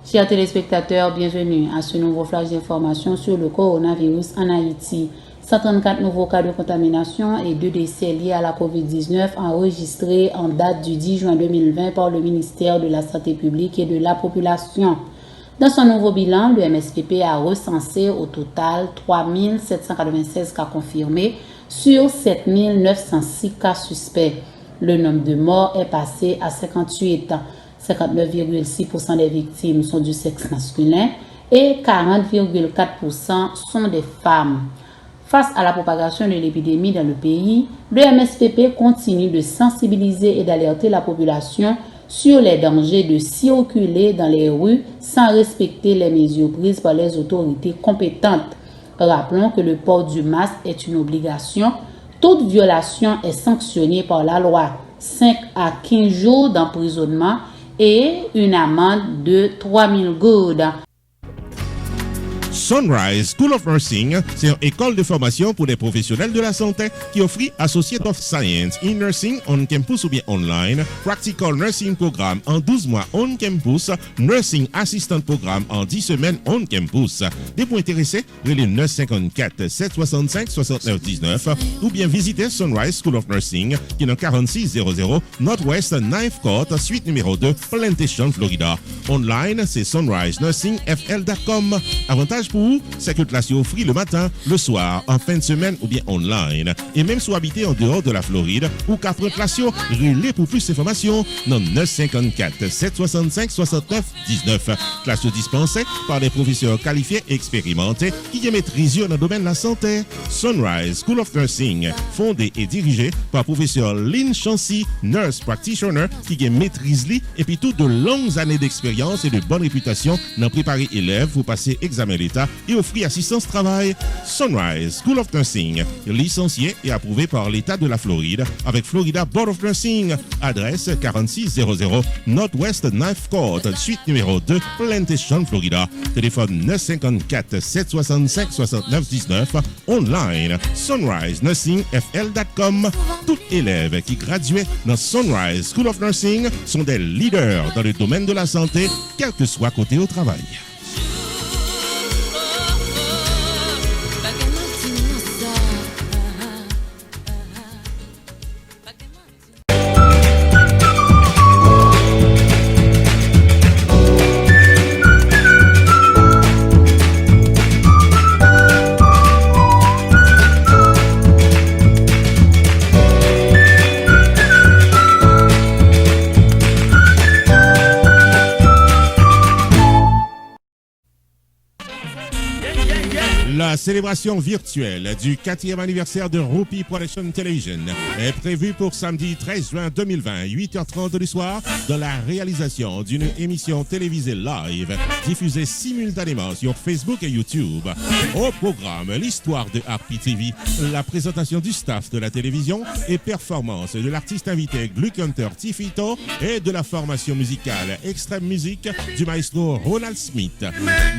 Chers téléspectateurs, bienvenue à ce nouveau flash d'information sur le coronavirus en Haïti. 134 nouveaux cas de contamination et 2 décès liés à la COVID-19 enregistrés en date du 10 juin 2020 par le ministère de la Santé publique et de la Population. Dans son nouveau bilan, le MSPP a recensé au total 3 796 cas confirmés sur 7 906 cas suspects. Le nombre de morts est passé à 58. 59,6% des victimes sont du sexe masculin et 40,4% sont des femmes. Face à la propagation de l'épidémie dans le pays, le MSPP continue de sensibiliser et d'alerter la population sur les dangers de circuler dans les rues sans respecter les mesures prises par les autorités compétentes. Rappelons que le port du masque est une obligation. Toute violation est sanctionnée par la loi. 5 à 15 jours d'emprisonnement et une amende de 3 000 gourdes. Sunrise School of Nursing, c'est une école de formation pour les professionnels de la santé qui offre Associate of Science in Nursing on campus ou bien online, Practical Nursing Programme en 12 mois on campus, Nursing Assistant Programme en 10 semaines on campus. Des points intéressés, relais 954 765 69 19 ou bien visitez Sunrise School of Nursing qui est dans 4600 Northwest 9th Court, suite numéro 2, Plantation, Florida. Online, c'est sunrisenursingfl.com. Avantage pour vous, c'est que classe offre le matin, le soir, en fin de semaine ou bien online. Et même si vous habitez en dehors de la Floride ou qu'après classe, relais pour plus d'informations dans 954 765 69 19. Classe dispensée par des professeurs qualifiés et expérimentés qui maîtrisent dans le domaine de la santé. Sunrise School of Nursing, fondé et dirigé par professeur Lynn Chancy, nurse practitioner qui maîtrise et puis toutes de longues années d'expérience et de bonne réputation dans préparer élèves pour passer examen d'État et offrir assistance travail. Sunrise School of Nursing, licencié et approuvé par l'État de la Floride avec Florida Board of Nursing. Adresse 4600 Northwest 9th Court, suite numéro 2, Plantation, Florida. Téléphone 954 765 69 19. Online, sunrisenursingfl.com. Tout élève qui graduait dans Sunrise School of Nursing sont des leaders dans le domaine de la santé, quel que soit côté au travail. La célébration virtuelle du 4e anniversaire de Rupi Production Television est prévue pour samedi 13 juin 2020, 8h30 du soir, dans la réalisation d'une émission télévisée live diffusée simultanément sur Facebook et YouTube. Au programme, l'histoire de RPTV, la présentation du staff de la télévision et performance de l'artiste invité Gluck Hunter Tifito et de la formation musicale Extreme Music du maestro Ronald Smith.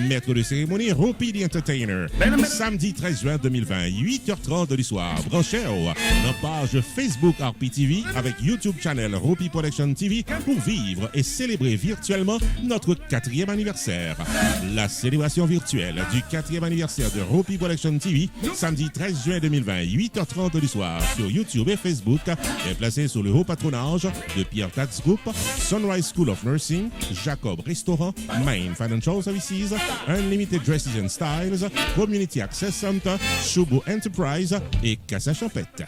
Maître de cérémonie, Rupi the Entertainer. Samedi 13 juin 2020, 8h30 du soir. Branchez dans page Facebook RPTV avec YouTube channel Rupi Production TV pour vivre et célébrer virtuellement notre 4e anniversaire. La célébration virtuelle du 4e anniversaire de Rupi Production TV, samedi 13 juin 2020, 8h30 du soir sur YouTube et Facebook, est placée sous le haut patronage de Pierre Tax Group, Sunrise School of Nursing, Jacob Restaurant, Main Financial Services, Unlimited Dresses and Styles, Community Access Center, Shubo Enterprise et Casa Champette.